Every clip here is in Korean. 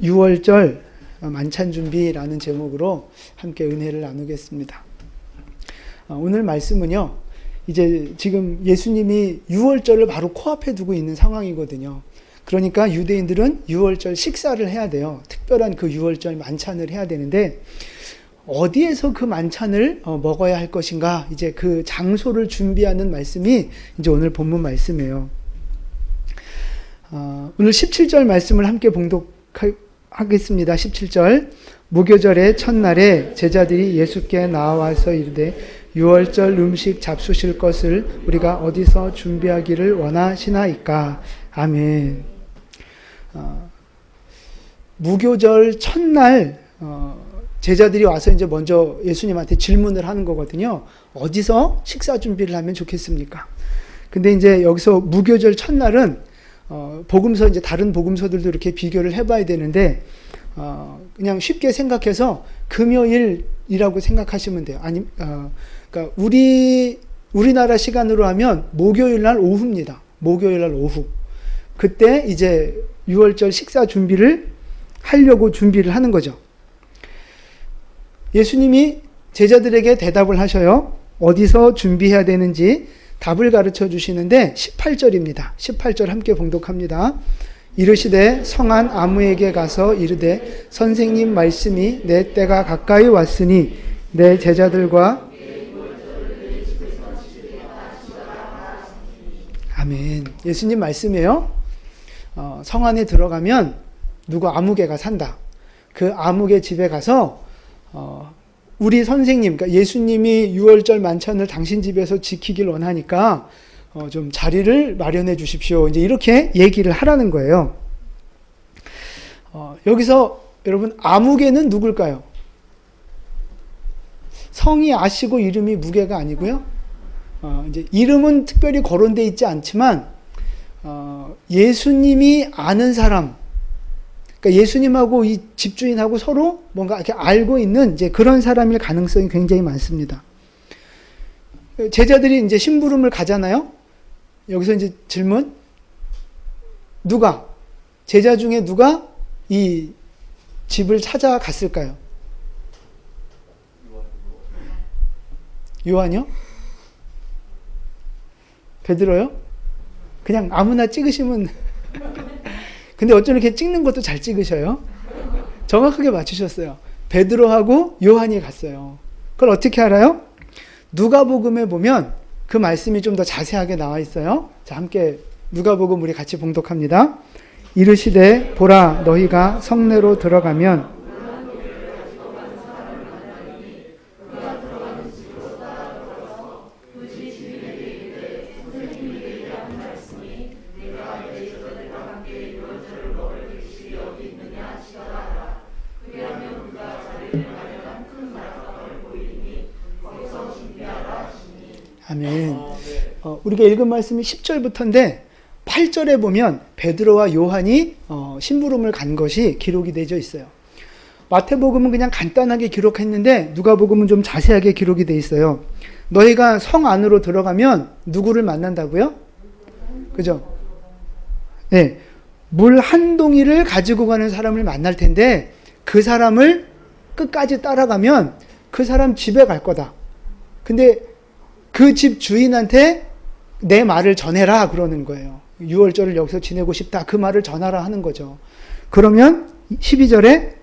6월절 만찬 준비라는 제목으로 함께 은혜를 나누겠습니다. 오늘 말씀은요, 이제 지금 예수님이 6월절을 바로 코앞에 두고 있는 상황이거든요. 그러니까 유대인들은 6월절 식사를 해야 돼요. 특별한 그 6월절 만찬을 해야 되는데, 어디에서 그 만찬을 먹어야 할 것인가, 이제 그 장소를 준비하는 말씀이 이제 오늘 본문 말씀이에요. 오늘 17절 말씀을 함께 봉독하겠습니다. 17절. 무교절의 첫날에 제자들이 예수께 나와서 이르되 6월절 음식 잡수실 것을 우리가 어디서 준비하기를 원하시나이까. 아멘. 무교절 첫날 제자들이 와서 이제 먼저 예수님한테 질문을 하는 거거든요. 어디서 식사 준비를 하면 좋겠습니까? 근데 이제 여기서 무교절 첫날은 복음서, 이제 다른 복음서들도 이렇게 비교를 해봐야 되는데, 그냥 쉽게 생각해서 금요일이라고 생각하시면 돼요. 그러니까 우리나라 시간으로 하면 목요일 날 오후입니다. 목요일 날 오후. 그때 이제 6월절 식사 준비를 하려고 준비를 하는 거죠. 예수님이 제자들에게 대답을 하셔요. 어디서 준비해야 되는지 답을 가르쳐 주시는데 18절입니다. 18절 함께 봉독합니다. 이르시되 성한 아무에게 가서 이르되 선생님 말씀이 내 때가 가까이 왔으니 내 제자들과 아멘. 예수님 말씀이에요. 성 안에 들어가면 누구 아무개가 산다. 그 아무개 집에 가서 우리 선생님, 그러니까 예수님이 6월절 만찬을 당신 집에서 지키길 원하니까 좀 자리를 마련해 주십시오. 이제 이렇게 얘기를 하라는 거예요. 여기서 여러분 아무개는 누굴까요? 성이 아시고 이름이 무개가 아니고요. 이제 이름은 특별히 거론되어 있지 않지만 예수님이 아는 사람, 그러니까 예수님하고 이 집주인하고 서로 뭔가 이렇게 알고 있는 이제 그런 사람일 가능성이 굉장히 많습니다. 제자들이 이제 심부름을 가잖아요. 여기서 이제 질문. 누가? 제자 중에 누가 이 집을 찾아갔을까요? 요한이요? 베드로요? 그냥 아무나 찍으시면 근데 어쩜 이렇게 찍는 것도 잘 찍으셔요? 정확하게 맞추셨어요. 베드로하고 요한이 갔어요. 그걸 어떻게 알아요? 누가복음에 보면 그 말씀이 좀 더 자세하게 나와 있어요. 자, 함께 누가복음 우리 같이 봉독합니다. 이르시되 보라 너희가 성내로 들어가면 아멘. 우리가 읽은 말씀이 10절부터인데 8절에 보면 베드로와 요한이 심부름을 간 것이 기록이 되어 있어요. 마태복음은 그냥 간단하게 기록했는데 누가복음은 좀 자세하게 기록이 되어 있어요. 너희가 성 안으로 들어가면 누구를 만난다고요? 그죠? 네. 물 한 동이를 가지고 가는 사람을 만날 텐데 그 사람을 끝까지 따라가면 그 사람 집에 갈 거다. 근데 그 집 주인한테 내 말을 전해라 그러는 거예요. 6월절을 여기서 지내고 싶다. 그 말을 전하라 하는 거죠. 그러면 12절에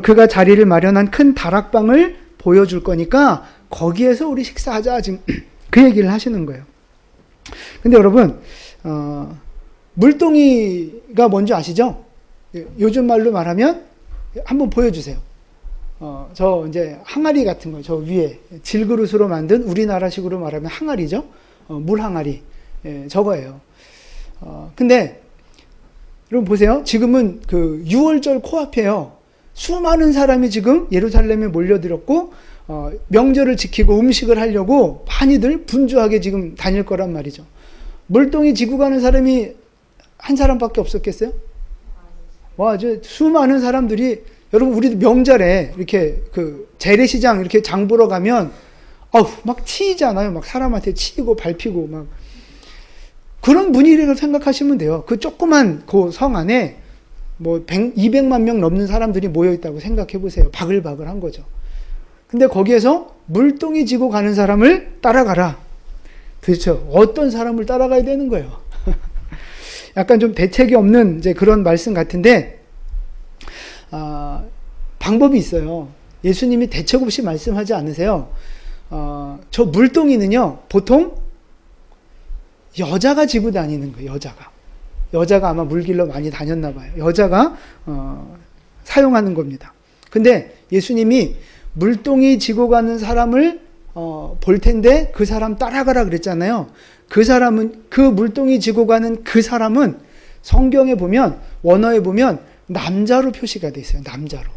그가 자리를 마련한 큰 다락방을 보여줄 거니까 거기에서 우리 식사하자. 지금 그 얘기를 하시는 거예요. 근데 여러분 물동이가 뭔지 아시죠? 요즘 말로 말하면 한번 보여주세요. 저 이제 항아리 같은 거, 저 위에 질그릇으로 만든 우리나라식으로 말하면 항아리죠. 물 항아리. 예, 저거예요. 근데 여러분 보세요. 지금은 그 6월절 코앞이에요. 수많은 사람이 지금 예루살렘에 몰려들었고 명절을 지키고 음식을 하려고 많이들 분주하게 지금 다닐 거란 말이죠. 물동이 지고 가는 사람이 한 사람밖에 없었겠어요? 와, 저 수많은 사람들이 여러분 우리도 명절에 이렇게 그 재래시장 이렇게 장 보러 가면 막 치이잖아요. 막 사람한테 치이고 밟히고 막 그런 분위기를 생각하시면 돼요. 그 조그만 그 성 안에 뭐 200만 명 넘는 사람들이 모여있다고 생각해 보세요. 바글바글 한 거죠. 근데 거기에서 물동이 지고 가는 사람을 따라가라. 도대체 어떤 사람을 따라가야 되는 거예요? 약간 좀 대책이 없는 이제 그런 말씀 같은데, 방법이 있어요. 예수님이 대책 없이 말씀하지 않으세요. 저 물동이는요, 보통 여자가 지고 다니는 거예요, 여자가 아마 물길로 많이 다녔나 봐요. 여자가 사용하는 겁니다. 근데 예수님이 물동이 지고 가는 사람을 볼 텐데 그 사람 따라가라 그랬잖아요. 그 물동이 지고 가는 그 사람은 성경에 보면, 원어에 보면 남자로 표시가 돼 있어요. 남자로.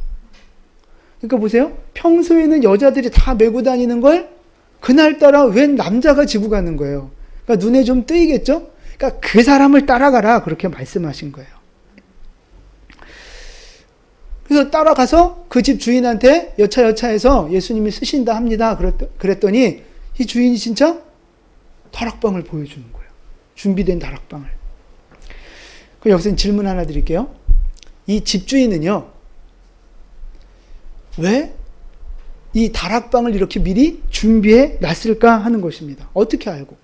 그러니까 보세요. 평소에는 여자들이 다 메고 다니는 걸 그날따라 웬 남자가 지고 가는 거예요. 그러니까 눈에 좀 뜨이겠죠? 그러니까 그 사람을 따라가라 그렇게 말씀하신 거예요. 그래서 따라가서 그 집 주인한테 여차여차해서 예수님이 쓰신다 합니다. 그랬더니 이 주인이 진짜 다락방을 보여주는 거예요. 준비된 다락방을. 그럼 여기서 질문 하나 드릴게요. 이 집주인은요, 왜 이 다락방을 이렇게 미리 준비해 놨을까 하는 것입니다. 어떻게 알고?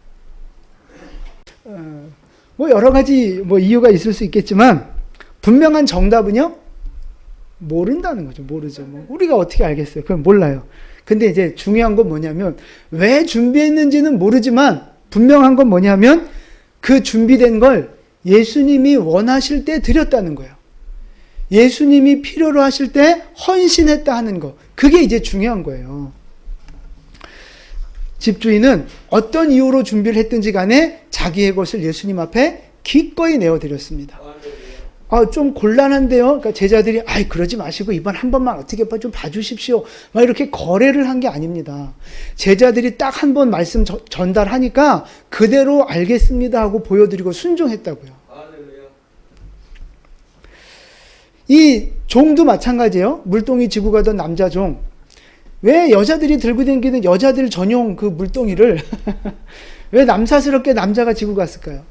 뭐 여러 가지 뭐 이유가 있을 수 있겠지만 분명한 정답은요, 모른다는 거죠. 모르죠. 뭐 우리가 어떻게 알겠어요? 그건 몰라요. 근데 이제 중요한 건 뭐냐면, 왜 준비했는지는 모르지만 분명한 건 뭐냐면 그 준비된 걸 예수님이 원하실 때 드렸다는 거예요. 예수님이 필요로 하실 때 헌신했다 하는 거. 그게 이제 중요한 거예요. 집주인은 어떤 이유로 준비를 했든지 간에 자기의 것을 예수님 앞에 기꺼이 내어드렸습니다. 좀 곤란한데요. 그러니까 제자들이 그러지 마시고 이번 한 번만 어떻게 좀 봐주십시오. 막 이렇게 거래를 한 게 아닙니다. 제자들이 딱 한 번 말씀 전달하니까 그대로 알겠습니다 하고 보여드리고 순종했다고요. 이 종도 마찬가지예요. 물동이 지고 가던 남자 종. 왜 여자들이 들고 다니는 여자들 전용 그 물동이를 왜 남사스럽게 남자가 지고 갔을까요?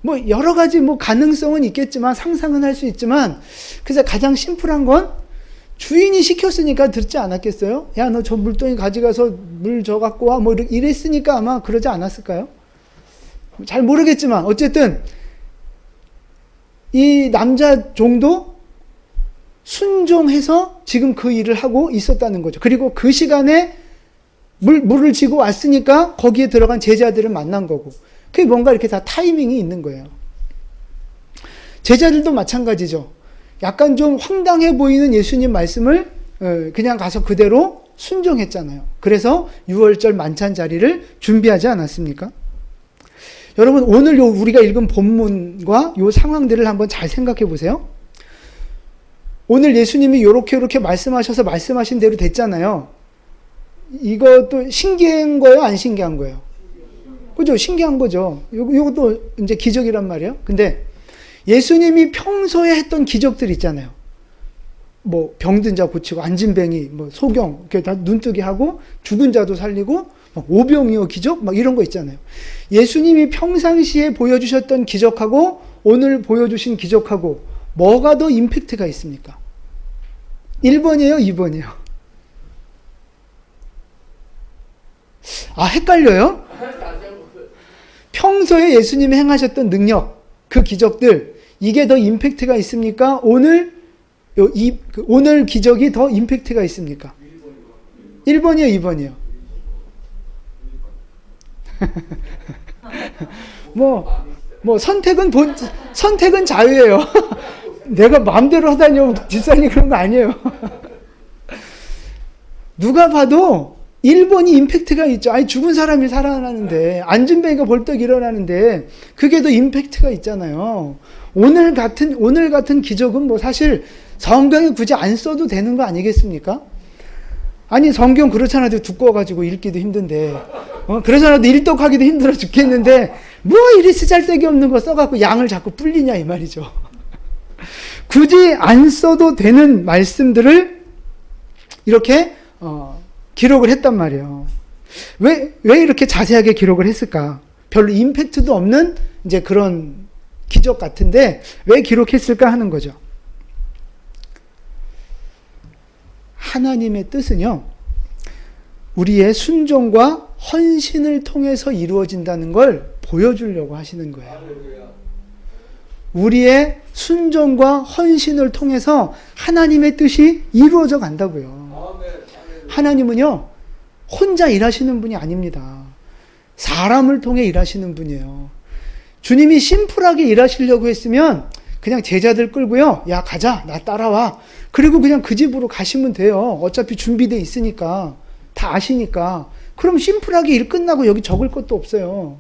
뭐 여러 가지 뭐 가능성은 있겠지만, 상상은 할 수 있지만, 그래서 가장 심플한 건 주인이 시켰으니까 듣지 않았겠어요? 야, 너 저 물동이 가져가서 물 저 갖고 와. 뭐 이랬으니까 아마 그러지 않았을까요? 잘 모르겠지만 어쨌든 이 남자 종도 순종해서 지금 그 일을 하고 있었다는 거죠. 그리고 그 시간에 물을 지고 왔으니까 거기에 들어간 제자들을 만난 거고, 그게 뭔가 이렇게 다 타이밍이 있는 거예요. 제자들도 마찬가지죠. 약간 좀 황당해 보이는 예수님 말씀을 그냥 가서 그대로 순종했잖아요. 그래서 6월절 만찬 자리를 준비하지 않았습니까? 여러분, 오늘 우리가 읽은 본문과 요 상황들을 한번 잘 생각해 보세요. 오늘 예수님이 요렇게 말씀하셔서 말씀하신 대로 됐잖아요. 이것도 신기한 거예요? 안 신기한 거예요? 그죠? 신기한 거죠. 요것도 이제 기적이란 말이에요. 근데 예수님이 평소에 했던 기적들 있잖아요. 뭐 병든 자 고치고, 안진뱅이, 뭐 소경, 이렇게 다 눈뜨게 하고, 죽은 자도 살리고, 막 오병이어 기적, 막 이런 거 있잖아요. 예수님이 평상시에 보여주셨던 기적하고 오늘 보여주신 기적하고 뭐가 더 임팩트가 있습니까? 1번이에요? 2번이에요? 헷갈려요? 평소에 예수님이 행하셨던 능력, 그 기적들, 이게 더 임팩트가 있습니까? 오늘 기적이 더 임팩트가 있습니까? 1번이에요? 2번이에요? 선택은 자유예요. 내가 마음대로 하다니요. 뒷산이 그런 거 아니에요. 누가 봐도 1번이 임팩트가 있죠. 죽은 사람이 살아나는데, 안진뱅이가 벌떡 일어나는데, 그게 더 임팩트가 있잖아요. 오늘 같은 기적은 뭐 사실 성경에 굳이 안 써도 되는 거 아니겠습니까? 아니, 성경 그렇잖아도 두꺼워가지고 읽기도 힘든데, 그러잖아도 일독하기도 힘들어 죽겠는데, 뭐 이리 쓰잘데기 없는 거 써갖고 양을 자꾸 불리냐, 이 말이죠. 굳이 안 써도 되는 말씀들을 이렇게, 기록을 했단 말이에요. 왜 이렇게 자세하게 기록을 했을까? 별로 임팩트도 없는 이제 그런 기적 같은데 왜 기록했을까 하는 거죠. 하나님의 뜻은요, 우리의 순종과 헌신을 통해서 이루어진다는 걸 보여주려고 하시는 거예요. 우리의 순종과 헌신을 통해서 하나님의 뜻이 이루어져 간다고요. 하나님은요, 혼자 일하시는 분이 아닙니다. 사람을 통해 일하시는 분이에요. 주님이 심플하게 일하시려고 했으면 그냥 제자들 끌고요, 야 가자, 나 따라와. 그리고 그냥 그 집으로 가시면 돼요. 어차피 준비돼 있으니까, 다 아시니까. 그럼 심플하게 일 끝나고 여기 적을 것도 없어요.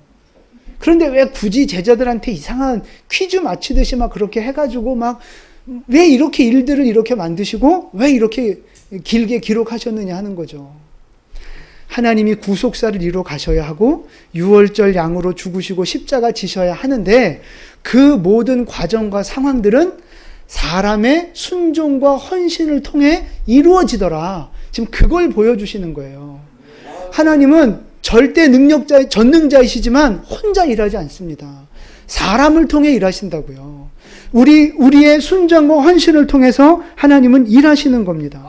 그런데 왜 굳이 제자들한테 이상한 퀴즈 맞히듯이 막 그렇게 해가지고 막 왜 이렇게 일들을 이렇게 만드시고 왜 이렇게 길게 기록하셨느냐 하는 거죠. 하나님이 구속사를 이루어 가셔야 하고 유월절 양으로 죽으시고 십자가 지셔야 하는데 그 모든 과정과 상황들은 사람의 순종과 헌신을 통해 이루어지더라. 지금 그걸 보여주시는 거예요. 하나님은 절대 전능자이시지만 혼자 일하지 않습니다. 사람을 통해 일하신다고요. 우리의 순종과 헌신을 통해서 하나님은 일하시는 겁니다.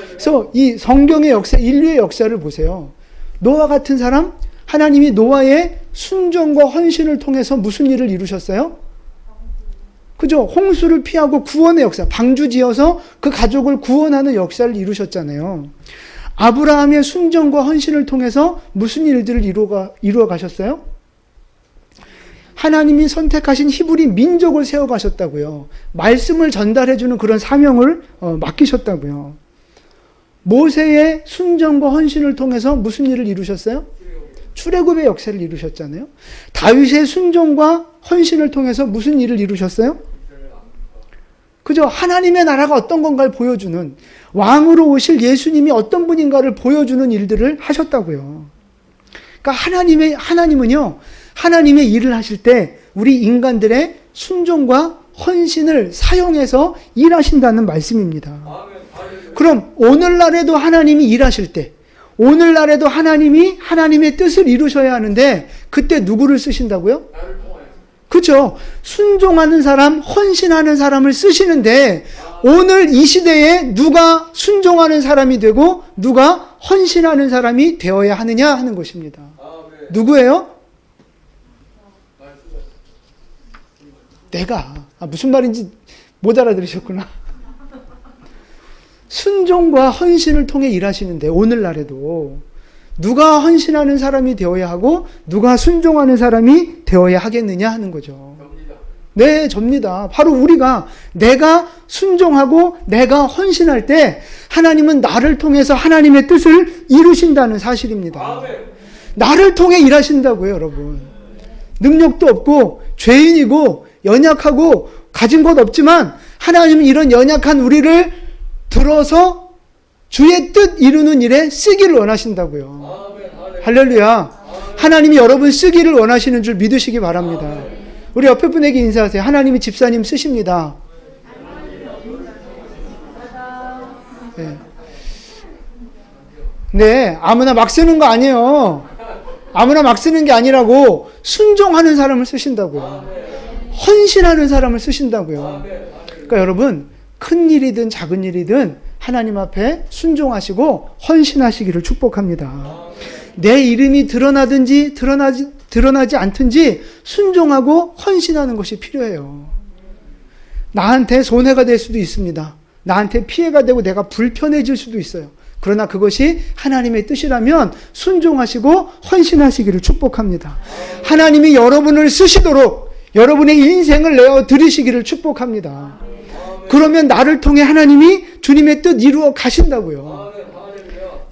그래서 이 성경의 역사, 인류의 역사를 보세요. 노아 같은 사람, 하나님이 노아의 순종과 헌신을 통해서 무슨 일을 이루셨어요? 그죠? 홍수를 피하고 구원의 역사, 방주 지어서 그 가족을 구원하는 역사를 이루셨잖아요. 아브라함의 순종과 헌신을 통해서 무슨 일들을 이루어 가셨어요? 하나님이 선택하신 히브리 민족을 세워가셨다고요. 말씀을 전달해주는 그런 사명을 맡기셨다고요. 모세의 순종과 헌신을 통해서 무슨 일을 이루셨어요? 출애굽의 역사를 이루셨잖아요. 다윗의 순종과 헌신을 통해서 무슨 일을 이루셨어요? 그죠? 하나님의 나라가 어떤 건가를 보여주는, 왕으로 오실 예수님이 어떤 분인가를 보여주는 일들을 하셨다고요. 그러니까 하나님은요, 하나님의 일을 하실 때 우리 인간들의 순종과 헌신을 사용해서 일하신다는 말씀입니다. 그럼 오늘날에도 하나님이 일하실 때, 오늘날에도 하나님이 하나님의 뜻을 이루셔야 하는데 그때 누구를 쓰신다고요? 그렇죠. 순종하는 사람, 헌신하는 사람을 쓰시는데 오늘 이 시대에 누가 순종하는 사람이 되고 누가 헌신하는 사람이 되어야 하느냐 하는 것입니다. 누구예요? 내가. 무슨 말인지 못 알아들으셨구나. 순종과 헌신을 통해 일하시는데 오늘날에도 누가 헌신하는 사람이 되어야 하고 누가 순종하는 사람이 되어야 하겠느냐 하는 거죠. 네, 접니다. 바로 우리가 내가 순종하고 내가 헌신할 때 하나님은 나를 통해서 하나님의 뜻을 이루신다는 사실입니다. 나를 통해 일하신다고요, 여러분. 능력도 없고 죄인이고 연약하고 가진 것 없지만 하나님은 이런 연약한 우리를 들어서 주의 뜻 이루는 일에 쓰기를 원하신다고요. 할렐루야. 하나님이 여러분 쓰기를 원하시는 줄 믿으시기 바랍니다. 우리 옆에 분에게 인사하세요. 하나님이 집사님 쓰십니다. 네. 네, 아무나 막 쓰는 거 아니에요. 아무나 막 쓰는 게 아니라고 순종하는 사람을 쓰신다고요. 헌신하는 사람을 쓰신다고요. 그러니까 여러분, 큰 일이든 작은 일이든 하나님 앞에 순종하시고 헌신하시기를 축복합니다. 내 이름이 드러나든지 드러나지 않든지 순종하고 헌신하는 것이 필요해요. 나한테 손해가 될 수도 있습니다. 나한테 피해가 되고 내가 불편해질 수도 있어요. 그러나 그것이 하나님의 뜻이라면 순종하시고 헌신하시기를 축복합니다. 하나님이 여러분을 쓰시도록 여러분의 인생을 내어 드리시기를 축복합니다. 그러면 나를 통해 하나님이 주님의 뜻 이루어 가신다고요.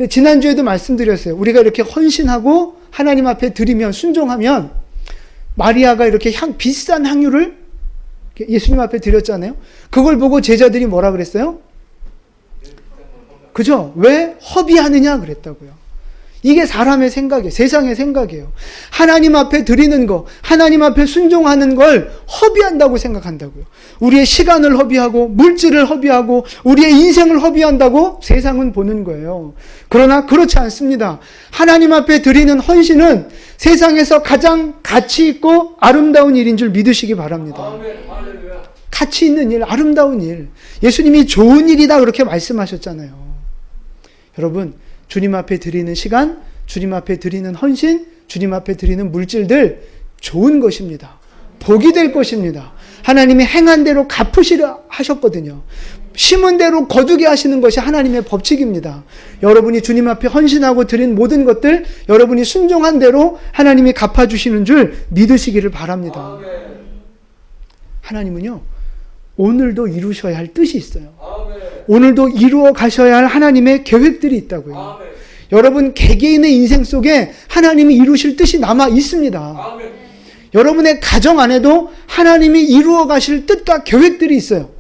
지난주에도 말씀드렸어요. 우리가 이렇게 헌신하고 하나님 앞에 드리면, 순종하면 마리아가 이렇게 비싼 향유를 예수님 앞에 드렸잖아요. 그걸 보고 제자들이 뭐라 그랬어요? 그죠? 왜 허비하느냐 그랬다고요. 이게 사람의 생각이에요. 세상의 생각이에요. 하나님 앞에 드리는 거, 하나님 앞에 순종하는 걸 허비한다고 생각한다고요. 우리의 시간을 허비하고 물질을 허비하고 우리의 인생을 허비한다고 세상은 보는 거예요. 그러나 그렇지 않습니다. 하나님 앞에 드리는 헌신은 세상에서 가장 가치 있고 아름다운 일인 줄 믿으시기 바랍니다. 가치 있는 일, 아름다운 일. 예수님이 좋은 일이다 그렇게 말씀하셨잖아요. 여러분, 주님 앞에 드리는 시간, 주님 앞에 드리는 헌신, 주님 앞에 드리는 물질들 좋은 것입니다. 복이 될 것입니다. 하나님이 행한 대로 갚으시려 하셨거든요. 심은 대로 거두게 하시는 것이 하나님의 법칙입니다. 여러분이 주님 앞에 헌신하고 드린 모든 것들 여러분이 순종한 대로 하나님이 갚아주시는 줄 믿으시기를 바랍니다. 하나님은요, 오늘도 이루셔야 할 뜻이 있어요. 오늘도 이루어 가셔야 할 하나님의 계획들이 있다고요. 여러분 개개인의 인생 속에 하나님이 이루실 뜻이 남아 있습니다. 여러분의 가정 안에도 하나님이 이루어 가실 뜻과 계획들이 있어요.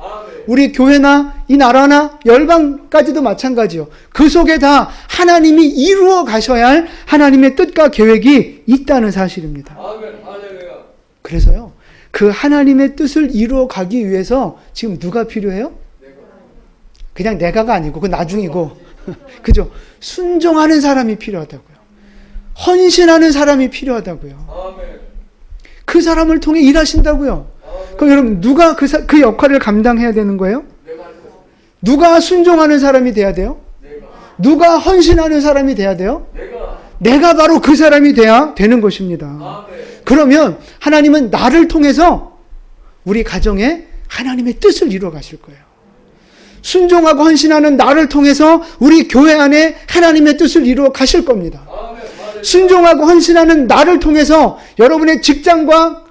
우리 교회나 이 나라나 열방까지도 마찬가지요. 그 속에 다 하나님이 이루어 가셔야 할 하나님의 뜻과 계획이 있다는 사실입니다. 그래서요, 그 하나님의 뜻을 이루어 가기 위해서 지금 누가 필요해요? 그냥 내가가 아니고 그 나중이고 그죠? 순종하는 사람이 필요하다고요. 헌신하는 사람이 필요하다고요. 그 사람을 통해 일하신다고요. 그럼 여러분 누가 그 역할을 감당해야 되는 거예요? 누가 순종하는 사람이 돼야 돼요? 누가 헌신하는 사람이 돼야 돼요? 내가 바로 그 사람이 돼야 되는 것입니다. 그러면 하나님은 나를 통해서 우리 가정에 하나님의 뜻을 이루어 가실 거예요. 순종하고 헌신하는 나를 통해서 우리 교회 안에 하나님의 뜻을 이루어 가실 겁니다. 순종하고 헌신하는 나를 통해서 여러분의 직장과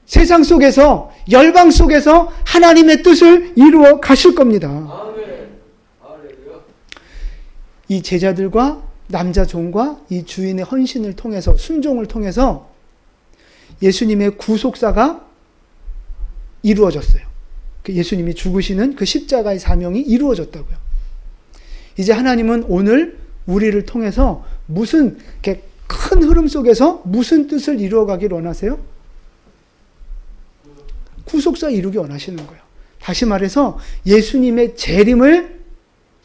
세상 속에서 열방 속에서 하나님의 뜻을 이루어 가실 겁니다. 이 제자들과 남자 종과 이 주인의 헌신을 통해서 순종을 통해서 예수님의 구속사가 이루어졌어요. 그 예수님이 죽으시는 그 십자가의 사명이 이루어졌다고요. 이제 하나님은 오늘 우리를 통해서 무슨 이렇게 큰 흐름 속에서 무슨 뜻을 이루어가길 원하세요? 구속사 이루기 원하시는 거예요. 다시 말해서 예수님의 재림을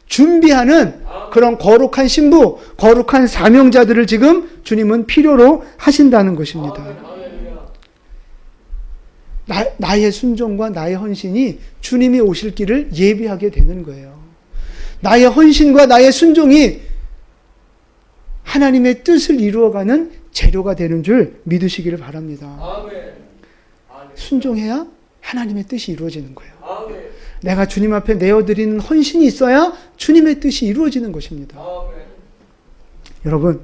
준비하는 그런 거룩한 신부, 거룩한 사명자들을 지금 주님은 필요로 하신다는 것입니다. 나의 순종과 나의 헌신이 주님이 오실 길을 예비하게 되는 거예요. 나의 헌신과 나의 순종이 하나님의 뜻을 이루어가는 재료가 되는 줄 믿으시기를 바랍니다. 순종해야 하나님의 뜻이 이루어지는 거예요. 내가 주님 앞에 내어드리는 헌신이 있어야 주님의 뜻이 이루어지는 것입니다. 여러분,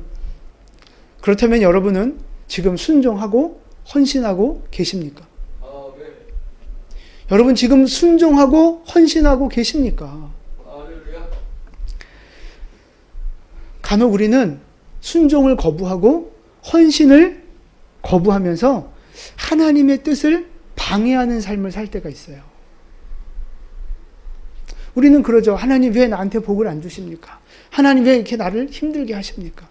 그렇다면 여러분은 지금 순종하고 헌신하고 계십니까? 여러분 지금 순종하고 헌신하고 계십니까? 간혹 우리는 순종을 거부하고 헌신을 거부하면서 하나님의 뜻을 방해하는 삶을 살 때가 있어요. 우리는 그러죠. 하나님 왜 나한테 복을 안 주십니까? 하나님 왜 이렇게 나를 힘들게 하십니까?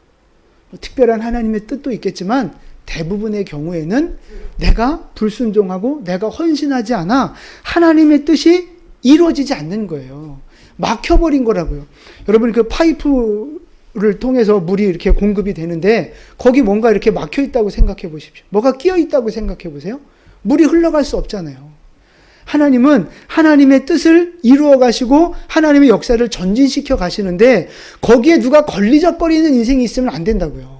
특별한 하나님의 뜻도 있겠지만 대부분의 경우에는 내가 불순종하고 내가 헌신하지 않아 하나님의 뜻이 이루어지지 않는 거예요. 막혀버린 거라고요. 여러분 그 파이프를 통해서 물이 이렇게 공급이 되는데 거기 뭔가 이렇게 막혀 있다고 생각해 보십시오. 뭐가 끼어 있다고 생각해 보세요. 물이 흘러갈 수 없잖아요. 하나님은 하나님의 뜻을 이루어 가시고 하나님의 역사를 전진시켜 가시는데 거기에 누가 걸리적거리는 인생이 있으면 안 된다고요.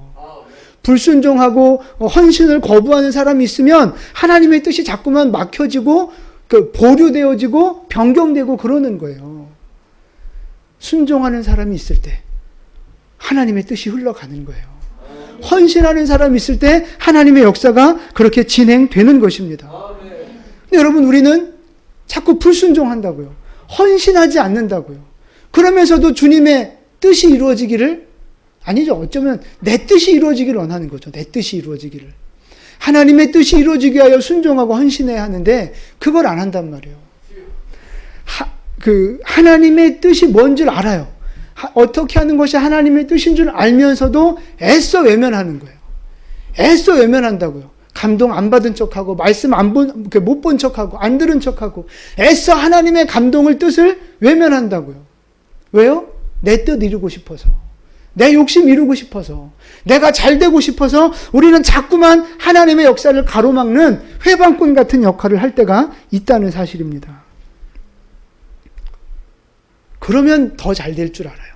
불순종하고 헌신을 거부하는 사람이 있으면 하나님의 뜻이 자꾸만 막혀지고 보류되어지고 변경되고 그러는 거예요. 순종하는 사람이 있을 때 하나님의 뜻이 흘러가는 거예요. 헌신하는 사람이 있을 때 하나님의 역사가 그렇게 진행되는 것입니다. 근데 여러분 우리는 자꾸 불순종한다고요. 헌신하지 않는다고요. 그러면서도 주님의 뜻이 이루어지기를 아니죠. 어쩌면 내 뜻이 이루어지기를 원하는 거죠. 내 뜻이 이루어지기를. 하나님의 뜻이 이루어지기 위하여 순종하고 헌신해야 하는데 그걸 안 한단 말이에요. 하나님의 뜻이 뭔 줄 알아요. 어떻게 하는 것이 하나님의 뜻인 줄 알면서도 애써 외면하는 거예요. 애써 외면한다고요. 감동 안 받은 척하고 말씀 못 본 척하고 안 들은 척하고 애써 하나님의 감동을 뜻을 외면한다고요. 왜요? 내 뜻 이루고 싶어서. 내 욕심 이루고 싶어서, 내가 잘 되고 싶어서 우리는 자꾸만 하나님의 역사를 가로막는 회방꾼 같은 역할을 할 때가 있다는 사실입니다. 그러면 더 잘 될 줄 알아요.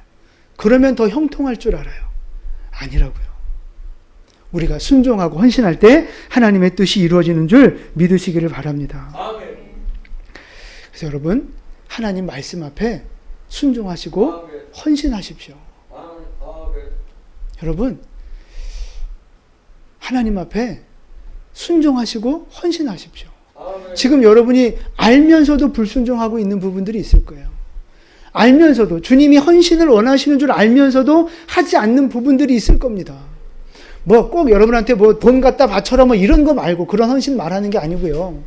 그러면 더 형통할 줄 알아요. 아니라고요. 우리가 순종하고 헌신할 때 하나님의 뜻이 이루어지는 줄 믿으시기를 바랍니다. 그래서 여러분, 하나님 말씀 앞에 순종하시고 헌신하십시오. 여러분, 하나님 앞에 순종하시고 헌신하십시오. 지금 여러분이 알면서도 불순종하고 있는 부분들이 있을 거예요. 알면서도, 주님이 헌신을 원하시는 줄 알면서도 하지 않는 부분들이 있을 겁니다. 뭐 꼭 여러분한테 뭐 돈 갖다 바쳐라 뭐 이런 거 말고 그런 헌신 말하는 게 아니고요.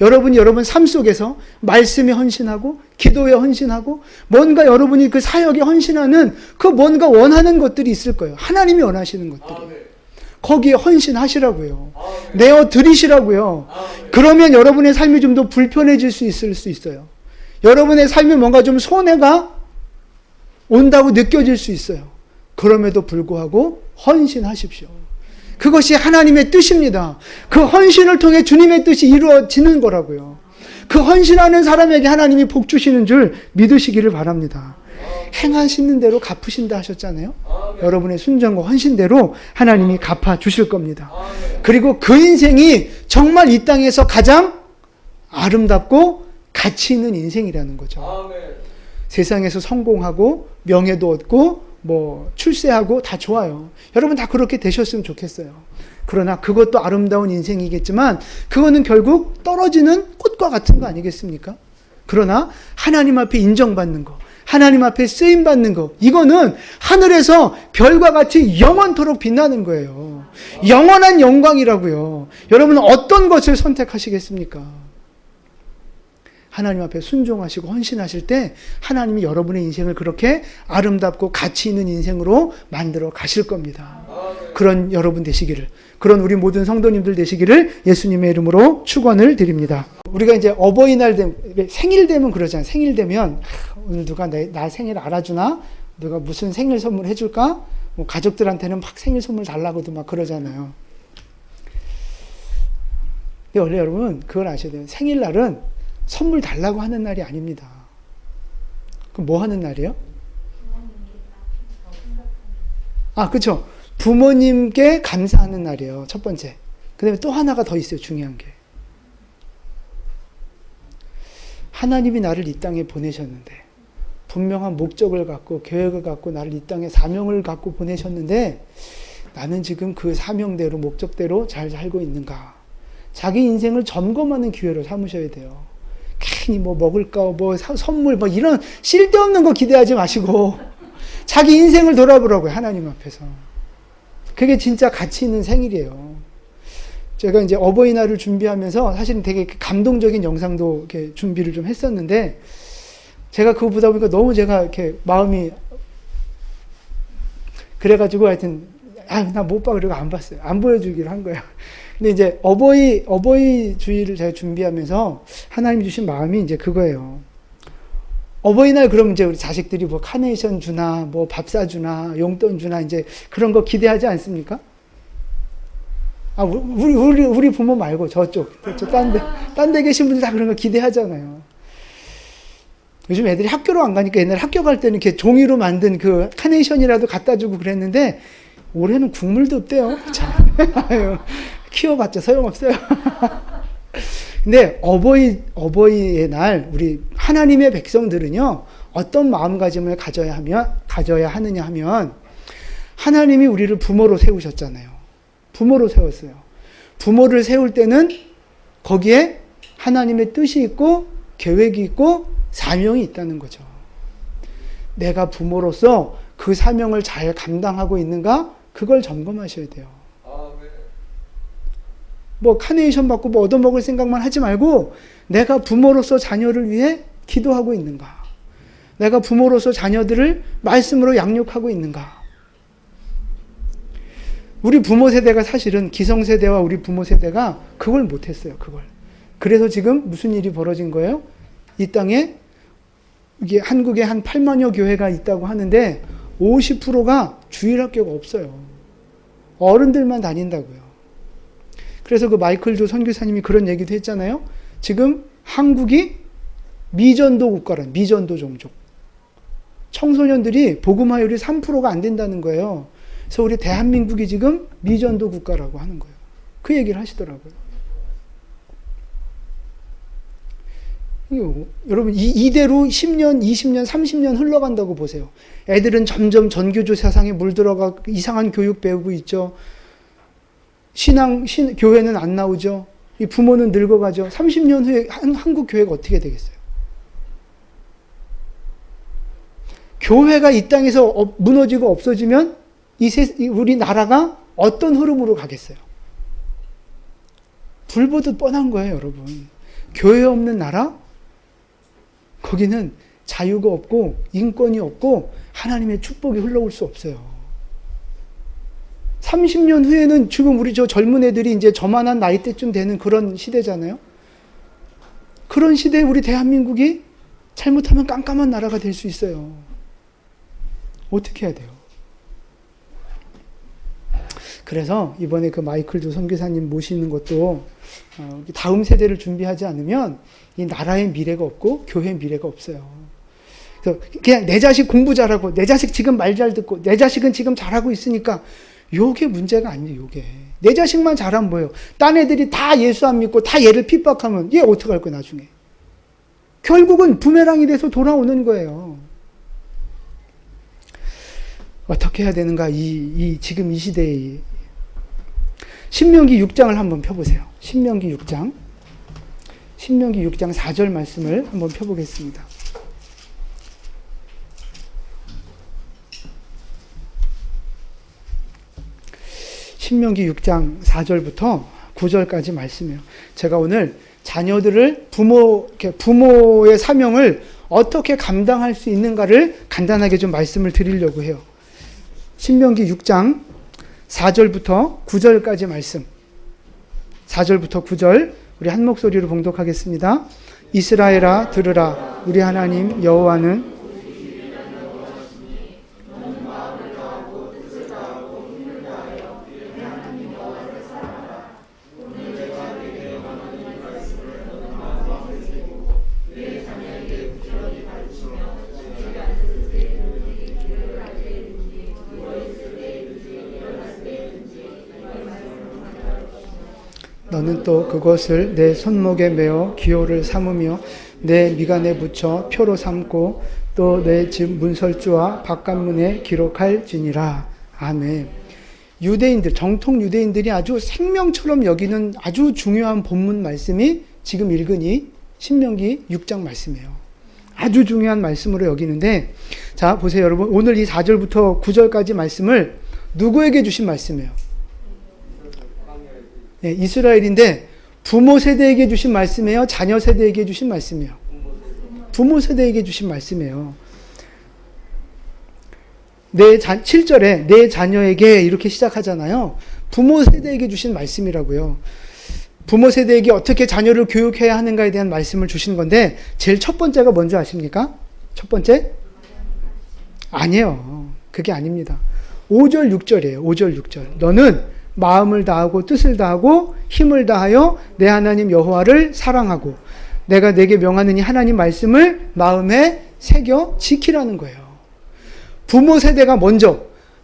여러분이 여러분 삶 속에서 말씀에 헌신하고 기도에 헌신하고 뭔가 여러분이 그 사역에 헌신하는 그 뭔가 원하는 것들이 있을 거예요. 하나님이 원하시는 것들이. 거기에 헌신하시라고요. 내어 드리시라고요. 그러면 여러분의 삶이 좀 더 불편해질 수 있을 수 있어요. 여러분의 삶이 뭔가 좀 손해가 온다고 느껴질 수 있어요. 그럼에도 불구하고 헌신하십시오. 그것이 하나님의 뜻입니다. 그 헌신을 통해 주님의 뜻이 이루어지는 거라고요. 그 헌신하는 사람에게 하나님이 복 주시는 줄 믿으시기를 바랍니다. 행하시는 대로 갚으신다 하셨잖아요. 여러분의 순종과 헌신대로 하나님이 갚아 주실 겁니다. 그리고 그 인생이 정말 이 땅에서 가장 아름답고 가치 있는 인생이라는 거죠. 세상에서 성공하고 명예도 얻고 뭐 출세하고 다 좋아요. 여러분 다 그렇게 되셨으면 좋겠어요. 그러나 그것도 아름다운 인생이겠지만 그거는 결국 떨어지는 꽃과 같은 거 아니겠습니까? 그러나 하나님 앞에 인정받는 거, 하나님 앞에 쓰임받는 거, 이거는 하늘에서 별과 같이 영원토록 빛나는 거예요. 영원한 영광이라고요. 여러분은 어떤 것을 선택하시겠습니까? 하나님 앞에 순종하시고 헌신하실 때 하나님이 여러분의 인생을 그렇게 아름답고 가치 있는 인생으로 만들어 가실 겁니다. 그런 여러분 되시기를, 그런 우리 모든 성도님들 되시기를 예수님의 이름으로 축원을 드립니다. 우리가 이제 어버이날 되면, 생일 되면 그러잖아요. 생일 되면 오늘 누가 나 생일 알아주나? 누가 무슨 생일 선물 해줄까? 뭐 가족들한테는 막 생일 선물 달라고도 막 그러잖아요. 근데 원래 여러분 그걸 아셔야 돼요. 생일날은 선물 달라고 하는 날이 아닙니다. 그럼 뭐 하는 날이에요? 그렇죠. 부모님께 감사하는 날이에요. 첫 번째. 그 다음에 또 하나가 더 있어요. 중요한 게. 하나님이 나를 이 땅에 보내셨는데, 분명한 목적을 갖고 계획을 갖고 나를 이 땅에 사명을 갖고 보내셨는데 나는 지금 그 사명대로 목적대로 잘 살고 있는가. 자기 인생을 점검하는 기회로 삼으셔야 돼요. 괜히 뭐 먹을까, 뭐 선물, 뭐 이런 쓸데없는 거 기대하지 마시고 자기 인생을 돌아보라고요. 하나님 앞에서. 그게 진짜 가치 있는 생일이에요. 제가 이제 어버이날을 준비하면서 사실은 되게 감동적인 영상도 이렇게 준비를 좀 했었는데, 제가 그거 보다 보니까 너무 제가 이렇게 마음이 그래가지고 하여튼 나 못 봐 그러고 안 봤어요. 안 보여주기로 한 거예요. 근데 이제 어버이 주일을 제가 준비하면서 하나님 주신 마음이 이제 그거예요. 어버이날 그러면 이제 우리 자식들이 뭐 카네이션 주나 뭐 밥 사주나 용돈 주나 이제 그런 거 기대하지 않습니까? 우리 부모 말고 저쪽 딴 데 계신 분들 다 그런 거 기대하잖아요. 요즘 애들이 학교로 안 가니까 옛날에 학교 갈 때는 이렇게 종이로 만든 그 카네이션이라도 갖다 주고 그랬는데 올해는 국물도 없대요. 참. 키워봤자 소용없어요. 근데 어버이의 날 우리 하나님의 백성들은요, 어떤 마음가짐을 가져야 하느냐 하면, 하나님이 우리를 부모로 세우셨잖아요. 부모로 세웠어요. 부모를 세울 때는 거기에 하나님의 뜻이 있고 계획이 있고 사명이 있다는 거죠. 내가 부모로서 그 사명을 잘 감당하고 있는가? 그걸 점검하셔야 돼요. 뭐 카네이션 받고 뭐 얻어먹을 생각만 하지 말고 내가 부모로서 자녀를 위해 기도하고 있는가? 내가 부모로서 자녀들을 말씀으로 양육하고 있는가? 우리 부모 세대가 사실은 기성세대와 우리 부모 세대가 그걸 못했어요. 그걸. 그래서 지금 무슨 일이 벌어진 거예요? 이 땅에 이게 한국에 한 8만여 교회가 있다고 하는데 50%가 주일학교가 없어요. 어른들만 다닌다고요. 그래서 그 마이클 조 선교사님이 그런 얘기도 했잖아요. 지금 한국이 미전도 국가란, 미전도 종족. 청소년들이 복음화율이 3%가 안 된다는 거예요. 그래서 우리 대한민국이 지금 미전도 국가라고 하는 거예요. 그 얘기를 하시더라고요. 여러분 이대로 10년, 20년, 30년 흘러간다고 보세요. 애들은 점점 전교조 세상에 물들어가 이상한 교육 배우고 있죠. 교회는 안 나오죠. 이 부모는 늙어가죠. 30년 후에 한국 교회가 어떻게 되겠어요? 교회가 이 땅에서 무너지고 없어지면 우리나라가 어떤 흐름으로 가겠어요? 불보듯 뻔한 거예요, 여러분. 교회 없는 나라? 거기는 자유가 없고 인권이 없고 하나님의 축복이 흘러올 수 없어요. 30년 후에는 지금 우리 저 젊은 애들이 이제 저만한 나이대쯤 되는 그런 시대잖아요. 그런 시대에 우리 대한민국이 잘못하면 깜깜한 나라가 될 수 있어요. 어떻게 해야 돼요? 그래서 이번에 그 마이클 조 선교사님 모시는 것도 다음 세대를 준비하지 않으면 이 나라의 미래가 없고 교회의 미래가 없어요. 그래서 그냥 내 자식 공부 잘하고 내 자식 지금 말 잘 듣고 내 자식은 지금 잘하고 있으니까 요게 문제가 아니에요. 요게 내 자식만 잘하면 뭐예요? 딴 애들이 다 예수 안 믿고 다 얘를 핍박하면 얘 어떡할 거야 나중에? 결국은 부메랑이 돼서 돌아오는 거예요. 어떻게 해야 되는가? 지금 이 시대에 신명기 6장을 한번 펴보세요. 신명기 6장 4절 말씀을 한번 펴보겠습니다. 신명기 6장 4절부터 9절까지 말씀이에요. 제가 오늘 자녀들을 부모의 사명을 어떻게 감당할 수 있는가를 간단하게 좀 말씀을 드리려고 해요. 신명기 6장 4절부터 9절까지 말씀. 4절부터 9절 우리 한 목소리로 봉독하겠습니다. 이스라엘아 들으라. 우리 하나님 여호와는 너는 또 그것을 내 손목에 메어 기호를 삼으며 내 미간에 붙여 표로 삼고 또 내 집 문설주와 바깥문에 기록할지니라. 아멘. 유대인들, 정통 유대인들이 아주 생명처럼 여기는 아주 중요한 본문 말씀이 지금 읽은 이 신명기 6장 말씀이에요. 아주 중요한 말씀으로 여기는데, 자 보세요 여러분. 오늘 이 4절부터 9절까지 말씀을 누구에게 주신 말씀이에요? 네, 이스라엘인데 부모 세대에게 주신 말씀이에요? 자녀 세대에게 주신 말씀이에요? 부모 세대에게 주신 말씀이에요. 7절에 내 자녀에게 이렇게 시작하잖아요. 부모 세대에게 주신 말씀이라고요. 부모 세대에게 어떻게 자녀를 교육해야 하는가에 대한 말씀을 주신 건데 제일 첫 번째가 뭔지 아십니까? 첫 번째? 아니에요. 그게 아닙니다. 5절 6절이에요. 5절 6절. 너는 마음을 다하고 뜻을 다하고 힘을 다하여 내 하나님 여호와를 사랑하고 내가 내게 명하는 이 하나님 말씀을 마음에 새겨 지키라는 거예요. 부모 세대가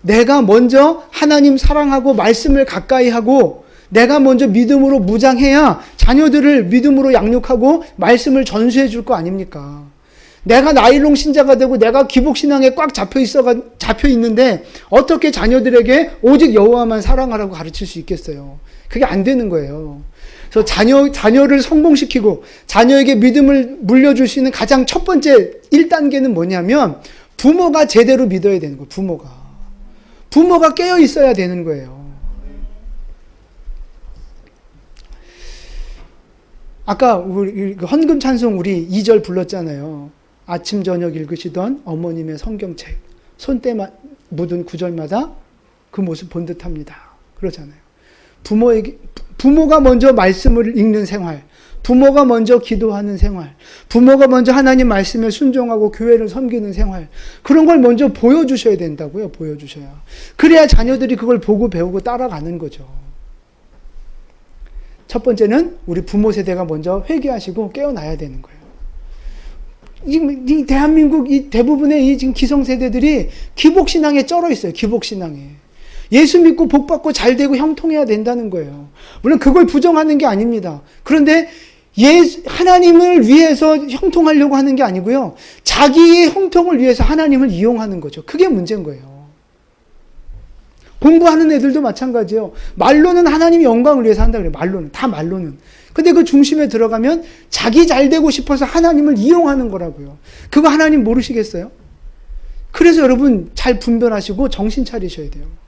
내가 먼저 하나님 사랑하고 말씀을 가까이 하고 내가 먼저 믿음으로 무장해야 자녀들을 믿음으로 양육하고 말씀을 전수해 줄 거 아닙니까? 내가 나일론 신자가 되고 내가 기복신앙에 꽉 잡혀 있는데 어떻게 자녀들에게 오직 여호와만 사랑하라고 가르칠 수 있겠어요? 그게 안 되는 거예요. 그래서 자녀를 성공시키고 자녀에게 믿음을 물려줄 수 있는 가장 첫 번째 1단계는 뭐냐면 부모가 제대로 믿어야 되는 거예요. 부모가 깨어 있어야 되는 거예요. 아까 우리 헌금 찬송 우리 2절 불렀잖아요. 아침 저녁 읽으시던 어머님의 성경책 손때 묻은 구절마다 그 모습 본 듯합니다. 그러잖아요. 부모가 먼저 말씀을 읽는 생활, 부모가 먼저 기도하는 생활, 부모가 먼저 하나님 말씀에 순종하고 교회를 섬기는 생활, 그런 걸 먼저 보여주셔야 된다고요. 보여주셔야. 그래야 자녀들이 그걸 보고 배우고 따라가는 거죠. 첫 번째는 우리 부모 세대가 먼저 회개하시고 깨어나야 되는 거예요. 이 대한민국 이 대부분의 이 지금 기성세대들이 기복신앙에 쩔어 있어요. 기복신앙에. 예수 믿고 복 받고 잘 되고 형통해야 된다는 거예요. 물론 그걸 부정하는 게 아닙니다. 그런데 하나님을 위해서 형통하려고 하는 게 아니고요. 자기의 형통을 위해서 하나님을 이용하는 거죠. 그게 문제인 거예요. 공부하는 애들도 마찬가지예요. 말로는 하나님의 영광을 위해서 한다 그래요. 말로는. 다 말로는. 근데 그 중심에 들어가면 자기 잘 되고 싶어서 하나님을 이용하는 거라고요. 그거 하나님 모르시겠어요? 그래서 여러분 잘 분별하시고 정신 차리셔야 돼요.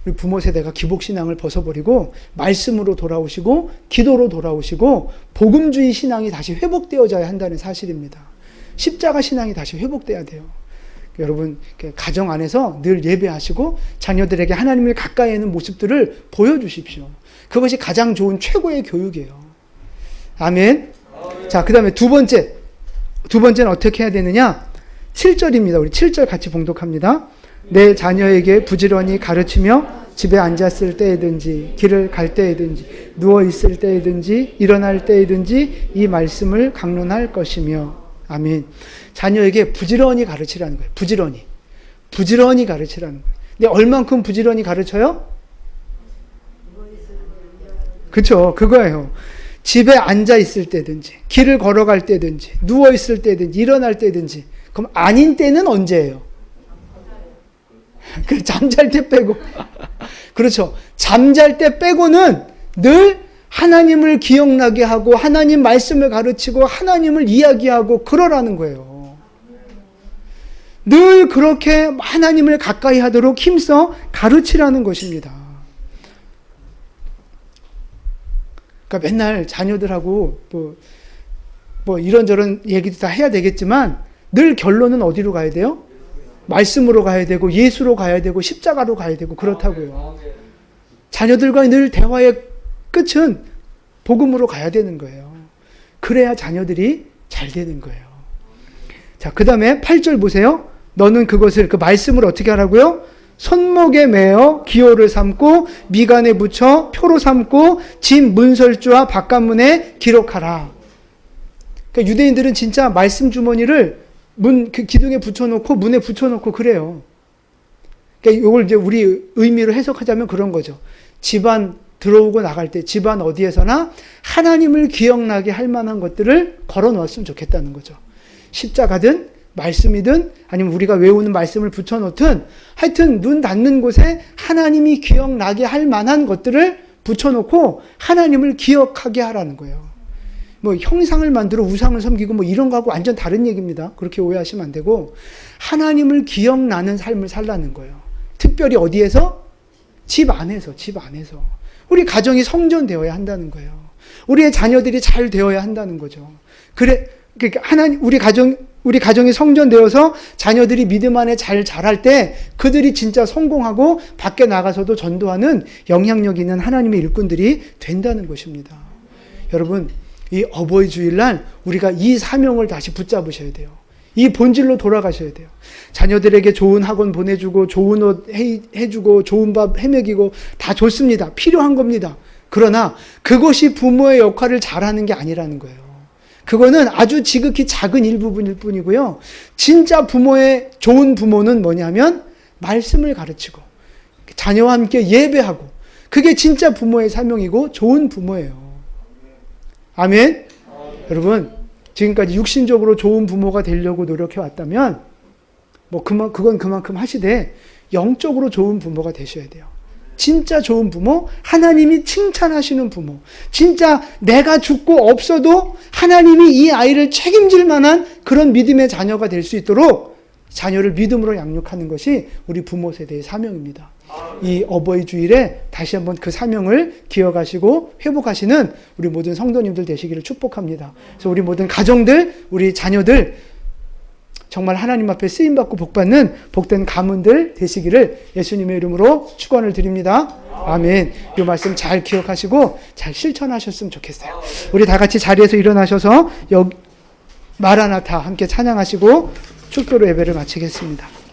우리 부모 세대가 기복신앙을 벗어버리고 말씀으로 돌아오시고 기도로 돌아오시고 복음주의 신앙이 다시 회복되어져야 한다는 사실입니다. 십자가 신앙이 다시 회복돼야 돼요. 여러분 가정 안에서 늘 예배하시고 자녀들에게 하나님을 가까이 하는 모습들을 보여주십시오. 그것이 가장 좋은 최고의 교육이에요. 아멘. 자, 그 다음에 두 번째는 어떻게 해야 되느냐? 7절입니다. 우리 7절 같이 봉독합니다. 내 자녀에게 부지런히 가르치며 집에 앉았을 때에든지 길을 갈 때에든지 누워 있을 때에든지 일어날 때에든지 이 말씀을 강론할 것이며. 아멘. 자녀에게 부지런히 가르치라는 거예요. 부지런히 가르치라는 거예요. 근데 얼만큼 부지런히 가르쳐요? 그렇죠. 그거예요. 집에 앉아 있을 때든지 길을 걸어갈 때든지 누워 있을 때든지 일어날 때든지. 그럼 아닌 때는 언제예요? 잠잘 때 빼고. 그렇죠. 잠잘 때 빼고는 늘 하나님을 기억나게 하고 하나님 말씀을 가르치고 하나님을 이야기하고 그러라는 거예요. 늘 그렇게 하나님을 가까이 하도록 힘써 가르치라는 것입니다. 그러니까 맨날 자녀들하고 뭐 이런저런 얘기도 다 해야 되겠지만 늘 결론은 어디로 가야 돼요? 말씀으로 가야 되고 예수로 가야 되고 십자가로 가야 되고 그렇다고요. 자녀들과 늘 대화의 끝은 복음으로 가야 되는 거예요. 그래야 자녀들이 잘 되는 거예요. 자, 그 다음에 8절 보세요. 너는 그것을 그 말씀을 어떻게 하라고요? 손목에 매어 기호를 삼고 미간에 붙여 표로 삼고 집 문설주와 바깥문에 기록하라. 그러니까 유대인들은 진짜 말씀 주머니를 그 기둥에 붙여놓고 문에 붙여놓고 그래요. 그러니까 이걸 이제 우리 의미로 해석하자면 그런 거죠. 집안 들어오고 나갈 때 집안 어디에서나 하나님을 기억나게 할 만한 것들을 걸어 놓았으면 좋겠다는 거죠. 십자가든 말씀이든 아니면 우리가 외우는 말씀을 붙여놓든 하여튼 눈 닿는 곳에 하나님이 기억나게 할 만한 것들을 붙여놓고 하나님을 기억하게 하라는 거예요. 뭐 형상을 만들어 우상을 섬기고 뭐 이런 거하고 완전 다른 얘기입니다. 그렇게 오해하시면 안 되고 하나님을 기억나는 삶을 살라는 거예요. 특별히 어디에서? 집 안에서. 우리 가정이 성전되어야 한다는 거예요. 우리의 자녀들이 잘 되어야 한다는 거죠. 그러니까 우리 가정이 성전되어서 자녀들이 믿음 안에 잘 자랄 때 그들이 진짜 성공하고 밖에 나가서도 전도하는 영향력 있는 하나님의 일꾼들이 된다는 것입니다. 여러분, 이 어버이 주일날 우리가 이 사명을 다시 붙잡으셔야 돼요. 이 본질로 돌아가셔야 돼요. 자녀들에게 좋은 학원 보내주고 좋은 옷 해주고 좋은 밥 해먹이고 다 좋습니다. 필요한 겁니다. 그러나 그것이 부모의 역할을 잘하는 게 아니라는 거예요. 그거는 아주 지극히 작은 일부분일 뿐이고요. 진짜 좋은 부모는 뭐냐면 말씀을 가르치고 자녀와 함께 예배하고 그게 진짜 부모의 사명이고 좋은 부모예요. 아멘? 여러분, 지금까지 육신적으로 좋은 부모가 되려고 노력해 왔다면 그건 그만큼 하시되 영적으로 좋은 부모가 되셔야 돼요. 진짜 좋은 부모, 하나님이 칭찬하시는 부모, 진짜 내가 죽고 없어도 하나님이 이 아이를 책임질 만한 그런 믿음의 자녀가 될 수 있도록 자녀를 믿음으로 양육하는 것이 우리 부모 세대의 사명입니다. 이 어버이 주일에 다시 한번 그 사명을 기억하시고 회복하시는 우리 모든 성도님들 되시기를 축복합니다. 그래서 우리 모든 가정들, 우리 자녀들 정말 하나님 앞에 쓰임받고 복받는 복된 가문들 되시기를 예수님의 이름으로 축원을 드립니다. 아멘. 이 말씀 잘 기억하시고 잘 실천하셨으면 좋겠어요. 우리 다 같이 자리에서 일어나셔서 마라나타 함께 찬양하시고 축도로 예배를 마치겠습니다.